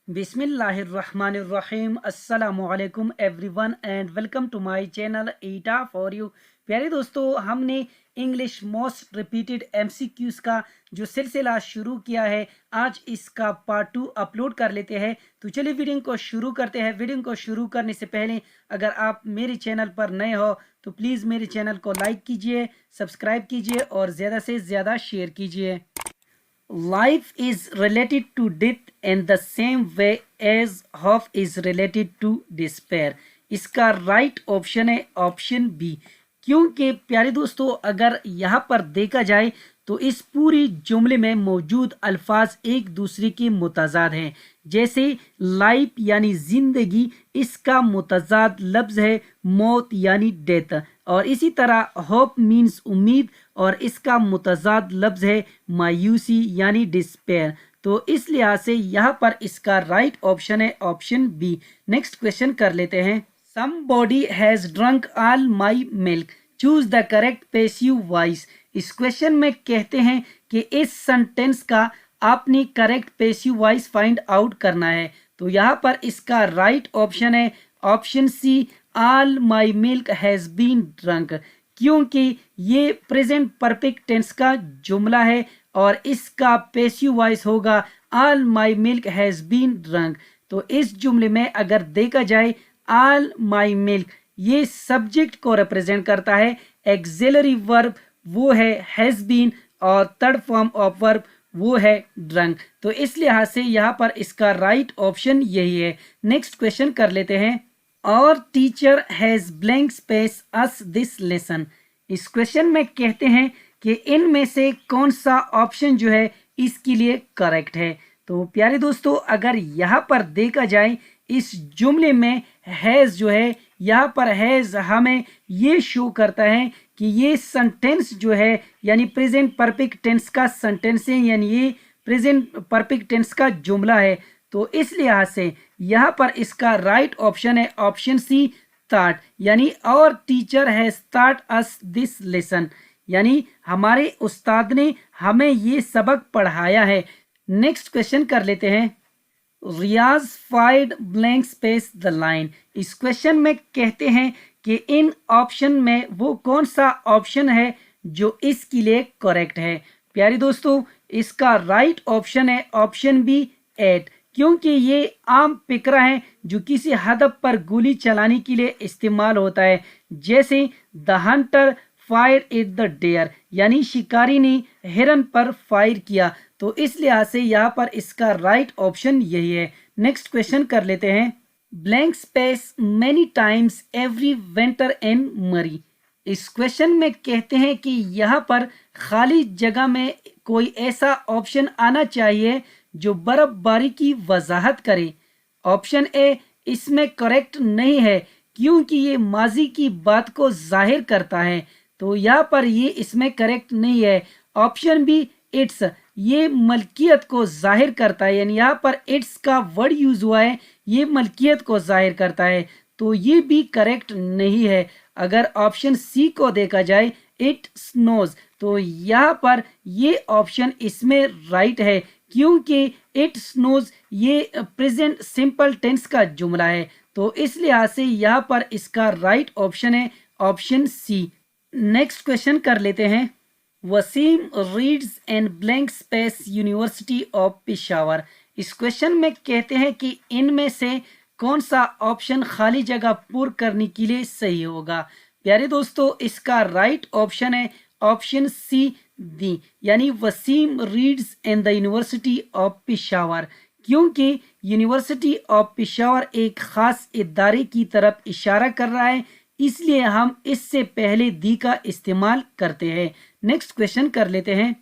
बिस्मिल्लाहिर्रहमानिर्रहीम अस्सलामुअलैकुम everyone and welcome to my channel ईटा फॉर यू। प्यारे दोस्तों, हमने इंग्लिश मोस्ट रिपीटेड एमसीक्यूज का जो सिलसिला शुरू किया है, आज इसका पार्ट 2 अपलोड कर लेते हैं। तो चलिए वीडियो को शुरू करते हैं। वीडियो को शुरू करने से पहले अगर आप मेरे चैनल पर नए हो तो प्लीज़ मेरे चैनल को लाइक कीजिए, सब्सक्राइब कीजिए और ज़्यादा से ज़्यादा शेयर कीजिए। Life is related to death in the same way as hope is related to despair। इसका राइट ऑप्शन है ऑप्शन बी। क्योंकि प्यारे दोस्तों, अगर यहाँ पर देखा जाए तो इस पूरी जुमले में मौजूद अल्फाज एक दूसरे के मुतजाद हैं। जैसे लाइफ यानी जिंदगी, इसका मुतजाद लफ्ज है मौत यानी डेथ। और इसी तरह होप मीन्स उम्मीद और इसका मुतजाद लफ्ज है मायूसी यानी डिस्पेयर। तो इस लिहाज से यहाँ पर इसका राइट ऑप्शन है ऑप्शन बी। नेक्स्ट क्वेश्चन कर लेते हैं। Somebody has drunk all my milk, choose the correct passive voice। इस क्वेश्चन में कहते हैं कि इस सेंटेंस का आपने correct passive voice find out करना है। तो यहाँ पर इसका राइट ऑप्शन है option C, all my milk has been drunk. क्योंकि ये प्रेजेंट परफेक्ट टेंस का जुमला है और इसका पैसिव वॉइस होगा all my milk has been drunk. तो इस जुमले में अगर देखा जाए ऑल माई मिल्क ये सब्जेक्ट को रिप्रेजेंट करता है, एक्सिलरी वर्ब वो है हैज़ बीन और थर्ड फॉर्म ऑफ वर्ब वो है ड्रंक। तो इस लिहाज से यहाँ पर इसका राइट ऑप्शन यही है। नेक्स्ट क्वेश्चन कर लेते हैं। और teacher has blank space us this lesson. इस क्वेश्चन में कहते हैं कि इनमें से कौन सा ऑप्शन जो है इसके लिए करेक्ट है। तो प्यारे दोस्तों, अगर यहाँ पर देखा जाए इस जुमले में हैज़ जो है, यहाँ पर हैज़ हमें ये शो करता है कि ये सेंटेंस जो है यानी प्रेजेंट परफेक्ट टेंस का सेंटेंस है, यानी ये प्रेजेंट परफेक्ट टेंस का जुमला है। तो इस लिहाज से यहाँ पर इसका राइट ऑप्शन है ऑप्शन सी, थॉट। यानी और teacher has taught us this lesson, यानी हमारे उस्ताद ने हमें ये सबक पढ़ाया है। नेक्स्ट क्वेश्चन कर लेते हैं। रियाज find blank space the line. इस क्वेश्चन में कहते हैं कि इन ऑप्शन में वो कौन सा ऑप्शन है जो इसके लिए करेक्ट है। प्यारे दोस्तों, इसका राइट ऑप्शन है ऑप्शन बी, एट। क्योंकि ये आम फिक्रा है जो किसी हदफ पर गोली चलाने के लिए इस्तेमाल होता है। जैसे the hunter fired at the deer, यानी शिकारी ने हिरन पर फायर किया। तो इस लिहाज से यहाँ पर इसका राइट ऑप्शन यही है। नेक्स्ट क्वेश्चन कर लेते हैं। Blank space many times every winter इन मरी। इस क्वेश्चन में कहते हैं कि यहाँ पर खाली जगह में कोई ऐसा ऑप्शन आना चाहिए जो बर्फबारी की वजाहत करे। ऑप्शन ए इसमें करेक्ट नहीं है क्योंकि ये माजी की बात को जाहिर करता है। तो यहाँ पर ये इसमें करेक्ट नहीं है। ऑप्शन बी, इट्स, ये मलकियत को जाहिर करता है, यानी यहाँ पर इट्स का वर्ड यूज हुआ है, ये मलकियत को जाहिर करता है। तो ये भी करेक्ट नहीं है। अगर ऑप्शन सी को देखा जाए, इट स्नोज, तो यहाँ पर ये ऑप्शन इसमें राइट है क्योंकि इट स्नोज ये प्रेजेंट सिंपल टेंस का जुमला है। तो इस लिहाज से यहाँ पर इसका राइट ऑप्शन है ऑप्शन सी। नेक्स्ट क्वेश्चन कर लेते हैं। Waseem reads and blank space university of Peshawar. इस क्वेश्चन में कहते हैं कि इनमें से कौन सा ऑप्शन खाली जगह पूर्ण करने के लिए सही होगा। प्यारे दोस्तों, इसका राइट ऑप्शन है ऑप्शन सी, दी, यानी Waseem reads and the university of Peshawar. क्योंकि यूनिवर्सिटी ऑफ पेशावर एक खास इदारे की तरफ इशारा कर रहा है, इसलिए हम इससे पहले दी का इस्तेमाल करते हैं। नेक्स्ट क्वेश्चन कर लेते हैं।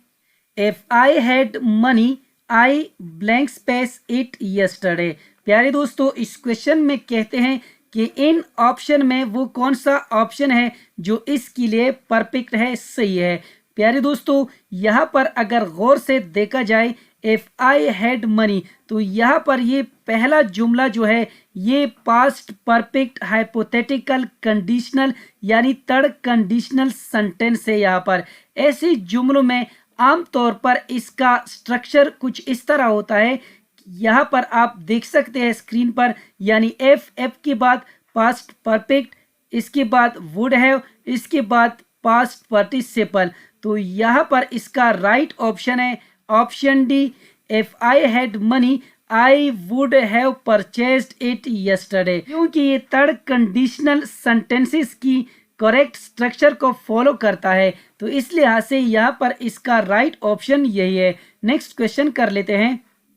If I had money I blank space it yesterday. प्यारे दोस्तों, इस क्वेश्चन में कहते हैं कि इन ऑप्शन में वो कौन सा ऑप्शन है जो इसके लिए परफेक्ट है, सही है। प्यारे दोस्तों, यहाँ पर अगर गौर से देखा जाए इफ आई हैड मनी, तो यहाँ पर ये पहला जुमला जो है ये पास्ट परफेक्ट हाइपोथेटिकल कंडीशनल यानी थर्ड कंडीशनल सेंटेंस है। यहाँ पर ऐसे जुमलों में आमतौर पर इसका स्ट्रक्चर कुछ इस तरह होता है यहाँ पर आप देख सकते हैं स्क्रीन पर, यानी एफ के बाद पास्ट परफेक्ट, इसके बाद वुड हैव, इसके बाद पास्ट पार्टिसिपल। तो यहाँ पर इसका राइट ऑप्शन है option D, if I had money I would have purchased it yesterday, क्योंकि ये थर्ड कंडीशनल सेंटेंसेस की करेक्ट स्ट्रक्चर को फॉलो करता है। तो इस लिहाज से यहाँ पर इसका राइट ऑप्शन यही है। नेक्स्ट क्वेश्चन कर लेते हैं।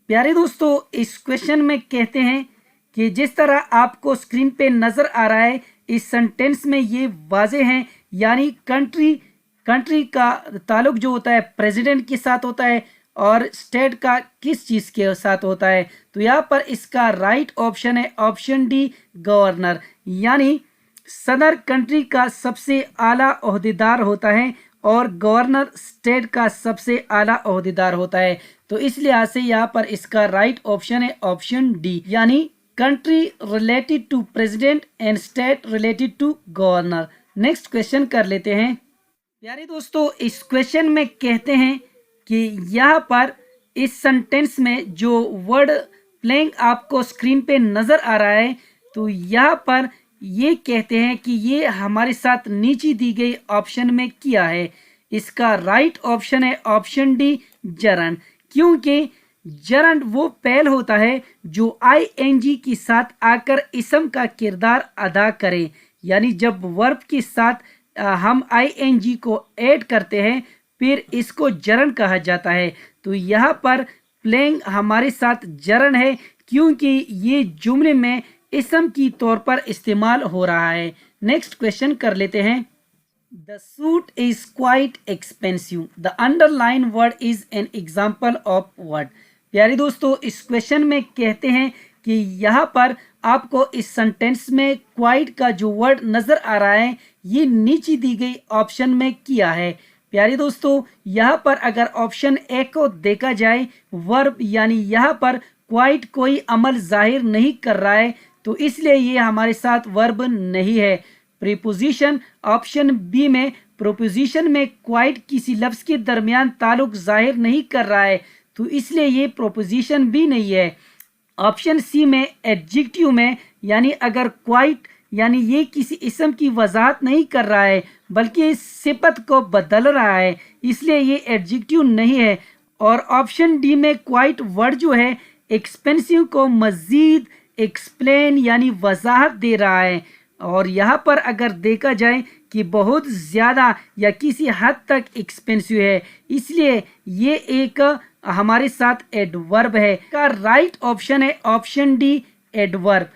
प्यारे दोस्तों, इस क्वेश्चन में कहते हैं कि जिस तरह आपको स्क्रीन पे नजर आ रहा है, इस सेंटेंस में ये वाजे हैं, यानी कंट्री का ताल्लुक जो होता है प्रेसिडेंट के साथ होता है और स्टेट का किस चीज़ के साथ होता है। तो यहाँ पर इसका राइट ऑप्शन है ऑप्शन डी, गवर्नर, यानी सदर कंट्री का सबसे आला ओहदेदार होता है और गवर्नर स्टेट का सबसे आला ओहदेदार होता है। तो इस लिहाज से यहाँ पर इसका राइट ऑप्शन है ऑप्शन डी, यानी country related to president and state related to governor. Next question कर लेते हैं। प्यारे दोस्तों, इस क्वेश्चन में कहते हैं कि यहाँ पर इस सेंटेंस में जो वर्ड प्लेइंग आपको स्क्रीन पे नज़र आ रहा है, तो यहाँ पर ये कहते हैं कि ये हमारे साथ नीचे दी गई ऑप्शन में किया है। इसका राइट ऑप्शन है ऑप्शन डी, जरंड, क्योंकि जरंड वो पहल होता है जो आईएनजी के साथ आकर इसम का किरदार अदा करे, यानी जब वर्ब के साथ हम आईएनजी को ऐड करते हैं फिर इसको जरंड कहा जाता है। तो यहाँ पर प्लेइंग हमारे साथ जरंड है, क्योंकि ये जुमले में इसम की तौर पर इस्तेमाल हो रहा है। नेक्स्ट क्वेश्चन कर लेते हैं। The suit is quite expensive, the underline word is an example of word. प्यारे दोस्तों, इस क्वेश्चन में कहते हैं कि यहाँ पर आपको इस सेंटेंस में क्वाइट का जो वर्ड नजर आ रहा है, ये नीचे दी गई ऑप्शन में किया है। प्यारे दोस्तों, यहाँ पर अगर ऑप्शन ए को देखा जाए, वर्ब, यानी यहाँ पर क्वाइट कोई अमल जाहिर नहीं कर रहा है, तो इसलिए ये हमारे साथ वर्ब नहीं है। प्रीपोजिशन ऑप्शन बी में, प्रोपोजिशन में क्वाइट किसी लफ्ज के दरमियान ताल्लुक जाहिर नहीं कर रहा है, तो इसलिए ये प्रोपोजिशन भी नहीं है। ऑप्शन सी में एडजेक्टिव में, यानी अगर क्वाइट यानी ये किसी इसम की वजाहत नहीं कर रहा है बल्कि इस सिफत को बदल रहा है, इसलिए ये एडजेक्टिव नहीं है। और ऑप्शन डी में क्वाइट वर्ड जो है एक्सपेंसिव को मजीद एक्सप्लेन यानी वजाहत दे रहा है, और यहाँ पर अगर देखा जाए कि बहुत ज़्यादा या किसी हद तक एक्सपेंसिव है, इसलिए ये एक हमारे साथ एडवर्ब है। का राइट ऑप्शन है option D, adverb.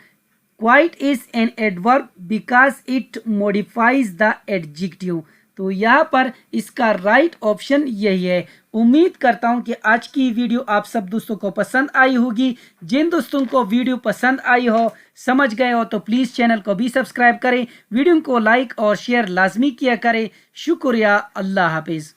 Quite is an adverb because it modifies the adjective. तो यहाँ पर इसका राइट ऑप्शन यही है। उम्मीद करता हूँ कि आज की वीडियो आप सब दोस्तों को पसंद आई होगी। जिन दोस्तों को वीडियो पसंद आई हो, समझ गए हो, तो प्लीज़ चैनल को भी सब्सक्राइब करें, वीडियो को लाइक और शेयर लाजमी किया करें। शुक्रिया, अल्लाह हाफिज़।